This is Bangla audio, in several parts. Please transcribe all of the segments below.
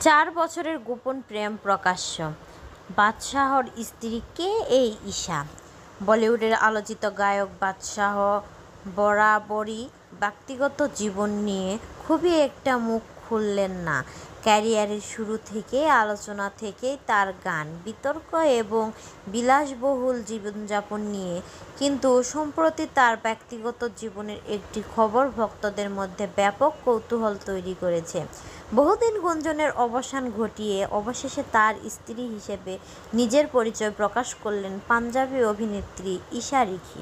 4 বছরের গোপন প্রেম প্রকাশ্য। বাদশাহর স্ত্রী কে এই ঈশা? বলিউডের আলোচিত গায়ক বাদশাহ বরাবরই ব্যক্তিগত জীবন নিয়ে খুবই একটা মুখ খুললেন না। ক্যারিয়ারের শুরু থেকেই আলোচনা থেকেই তার গান, বিতর্ক এবং বিলাসবহুল জীবনযাপন নিয়ে। কিন্তু সম্প্রতি তার ব্যক্তিগত জীবনের একটি খবর ভক্তদের মধ্যে ব্যাপক কৌতূহল তৈরি করেছে। বহুদিন গুঞ্জনের অবসান ঘটিয়ে অবশেষে তার স্ত্রী হিসেবে নিজের পরিচয় প্রকাশ করলেন পাঞ্জাবি অভিনেত্রী ঈশা রিখি।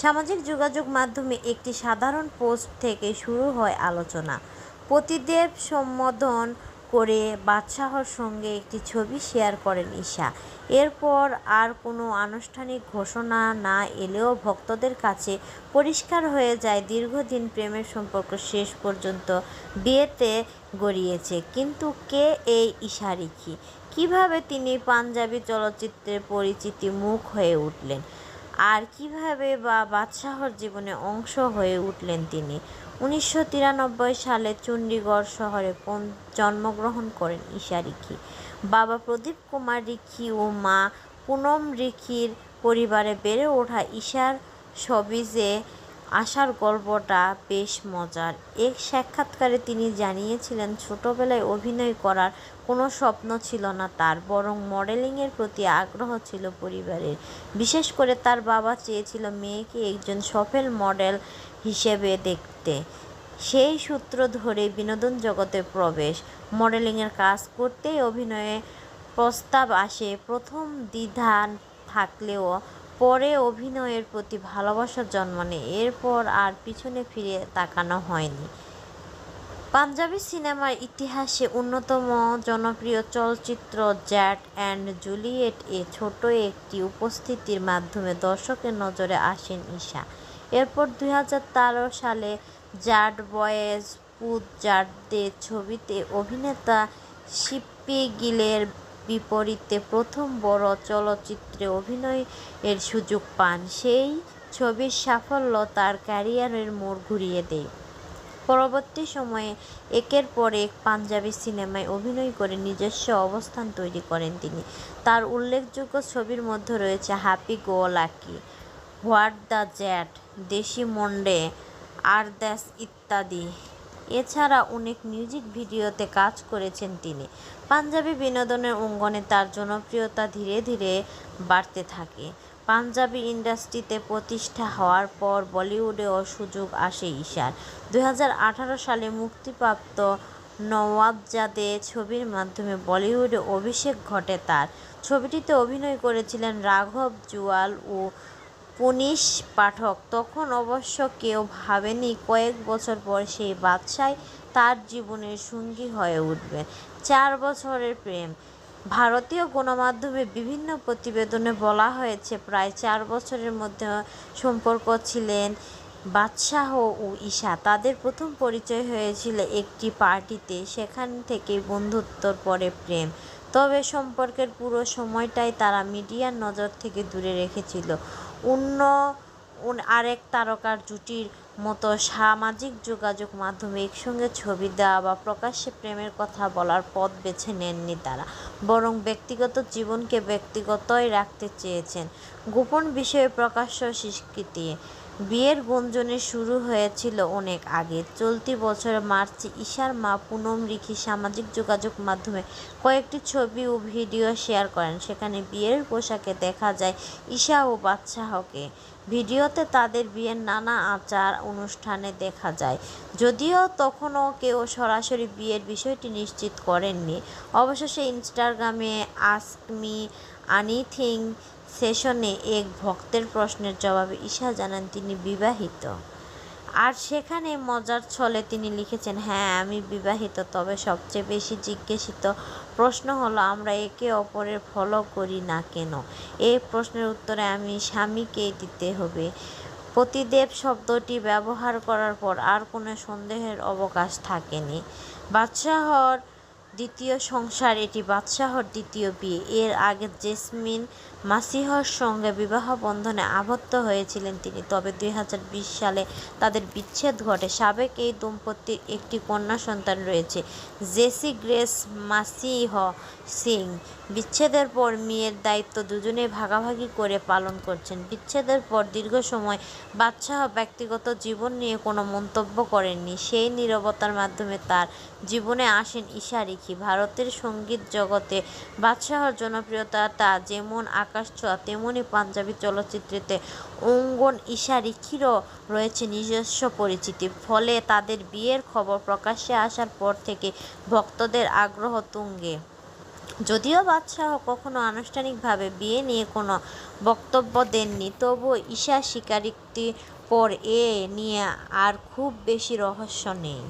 সামাজিক যোগাযোগ মাধ্যমে একটি সাধারণ পোস্ট থেকে শুরু হয় আলোচনা। পতিদেব সম্বোধন করে বাদশাহর সঙ্গে একটি ছবি শেয়ার করেন ঈশা। এরপর আর কোনো আনুষ্ঠানিক ঘোষণা না এলেও ভক্তদের কাছে পরিষ্কার হয়ে যায় দীর্ঘদিন প্রেমের সম্পর্ক শেষ পর্যন্ত বিয়েতে গড়িয়েছে। কিন্তু কে এই ঈশা রিখি? কীভাবে তিনি পাঞ্জাবি চলচ্চিত্রের পরিচিতি মুখ হয়ে উঠলেন? আর কীভাবে বা বাদশাহর জীবনে অংশ হয়ে উঠলেন তিনি? 1993 সালে চণ্ডীগড় শহরে জন্মগ্রহণ করেন ঈশা রিখি। বাবা প্রদীপ কুমার রিখি ও মা পুনম রিখির পরিবারে বেড়ে ওঠা ঈশার শোবিজে আসার গল্পটা বেশ মজার। এক সাক্ষাৎকারে তিনি জানিয়েছিলেন, ছোটবেলায় অভিনয় করার কোনো স্বপ্ন ছিল না তার, বরং মডেলিংয়ের প্রতি আগ্রহ ছিল পরিবারের। বিশেষ করে তার বাবা চেয়েছিল মেয়েকে একজন সফল মডেল হিসেবে দেখতে। সেই সূত্র ধরেই বিনোদন জগতে প্রবেশ। মডেলিংয়ের কাজ করতেই অভিনয়ে প্রস্তাব আসে। প্রথম দ্বিধা থাকলেও পরে অভিনয়ের প্রতি ভালোবাসা জন্ম নেয়। এরপর আর পিছনে ফিরে তাকানো হয়নি। পাঞ্জাবি সিনেমার ইতিহাসে অন্যতম জনপ্রিয় চলচ্চিত্র জ্যাট অ্যান্ড জুলিয়েট এ ছোট একটি উপস্থিতির মাধ্যমে দর্শকের নজরে আসেন ঈশা। এরপর 2013 সালে জাট বয়েজ পুত জাট দে ছবিতে অভিনেতা শিপ্পি গিলের বিপরীতে প্রথম বড় চলচ্চিত্রে অভিনয়ের সুযোগ পান। সেই ছবির সাফল্য তার ক্যারিয়ারের মোড় ঘুরিয়ে দেয়। পরবর্তী সময়ে একের পর এক পাঞ্জাবি সিনেমায় অভিনয় করে নিজস্ব অবস্থান তৈরি করেন তিনি। তার উল্লেখযোগ্য ছবির মধ্যে রয়েছে happy go lucky, what the Jatt, desi Monday, Ardas ইত্যাদি। এছাড়া অনেক মিউজিক ভিডিওতে কাজ করেছেন তিনি। পাঞ্জাবি বিনোদনের অঙ্গনে তার জনপ্রিয়তা ধীরে ধীরে বাড়তে থাকে। পাঞ্জাবি ইন্ডাস্ট্রিতে প্রতিষ্ঠা হওয়ার পর বলিউডেও সুযোগ আসে ঈশার। 2018 সালে মুক্তিপ্রাপ্ত নওয়াবজাদে ছবির মাধ্যমে বলিউডে অভিষেক ঘটে তার। ছবিটিতে অভিনয় করেছিলেন রাঘব জুয়াল ও পুনিশ পাঠক। তখন অবশ্য কেউ ভাবেনি কয়েক বছর পর সেই বাদশাই তার জীবনের সঙ্গী হয়ে উঠবেন। 4 বছরের প্রেম। ভারতীয় গণমাধ্যমে বিভিন্ন প্রতিবেদনে বলা হয়েছে, প্রায় 4 বছরের মধ্যে সম্পর্ক ছিলেন বাদশাহ ও ঈশা। তাদের প্রথম পরিচয় হয়েছিল একটি পার্টিতে, সেখান থেকেই বন্ধুত্বর পরে প্রেম। তবে সম্পর্কের পুরো সময়টাই তারা মিডিয়ার নজর থেকে দূরে রেখেছিল। অন্য আরেক তারকার জুটির মতো সামাজিক যোগাযোগ মাধ্যমে একসঙ্গে ছবি দেওয়া বা প্রকাশ্যে প্রেমের কথা বলার পথ বেছে নেননি তারা, বরং ব্যক্তিগত জীবনকে ব্যক্তিগতই রাখতে চেয়েছেন। গোপন বিষয়ে প্রকাশ্য স্বীকৃতি। বিয়ের গুঞ্জনের শুরু হয়েছিল অনেক আগে। চলতি বছরের মার্চে ঈশার মা পুনম রিখি সামাজিক যোগাযোগ মাধ্যমে কয়েকটি ছবি ও ভিডিও শেয়ার করেন। সেখানে বিয়ের পোশাকে দেখা যায় ঈশা ও বাদশাহকে। ভিডিওতে তাদের বিয়ের নানা আচার অনুষ্ঠানে দেখা যায়, যদিও তখনও কেউ সরাসরি বিয়ের বিষয়টি নিশ্চিত করেননি। অবশেষে ইনস্টাগ্রামে আস্ক মি এনিথিং সেশনে এক ভক্তের প্রশ্নের জবাবে ঈশা জানান তিনি বিবাহিত। আর সেখানে মজার ছলে তিনি লিখেছেন, হ্যাঁ আমি বিবাহিত, তবে সবচেয়ে বেশি জিজ্ঞাসিত প্রশ্ন হলো আমরা একে অপরের ফলো করি না কেন। এই প্রশ্নের উত্তরে আমি স্বামীকেই দিতে হবে। পতিদেব শব্দটি ব্যবহার করার পর আর কোনো সন্দেহের অবকাশ থাকেনি। বাদশাহর দ্বিতীয় সংসার, এটি বাদশাহর দ্বিতীয় বিয়ে। এর আগে জেসমিন মাসিহর সঙ্গে বিবাহ বন্ধনে আবদ্ধ হয়েছিলেন তিনি, তবে 2020 সালে তাদের বিচ্ছেদ ঘটে। সাবেক এই দম্পতির একটি কন্যা সন্তান রয়েছে, জেসি গ্রেস মাসিহ সিং। বিচ্ছেদের পর মেয়ের দায়িত্ব দুজনেই ভাগাভাগি করে পালন করছেন। বিচ্ছেদের পর দীর্ঘ সময় বাদশাহ ব্যক্তিগত জীবন নিয়ে কোনো মন্তব্য করেননি। সেই নীরবতার মাধ্যমে তার জীবনে আসেন ঈশা রিকি। ভারতের সঙ্গীত জগতে বাদশাহর জনপ্রিয়তা যেমন আকাশছোঁয়া, তেমনি পাঞ্জাবি চলচ্চিত্রেতে অঙ্গন ঈশা রিকিরও রয়েছে নিজস্ব পরিচিতি। ফলে তাদের বিয়ের খবর প্রকাশ্যে আসার পর থেকে ভক্তদের আগ্রহ তুঙ্গে। যদিও বাদশাহ কখনো আনুষ্ঠানিকভাবে বিয়ে নিয়ে কোনো বক্তব্য দেননি, তবুও ঈশা স্বীকারোক্তির পর এ নিয়ে আর খুব বেশি রহস্য নেই।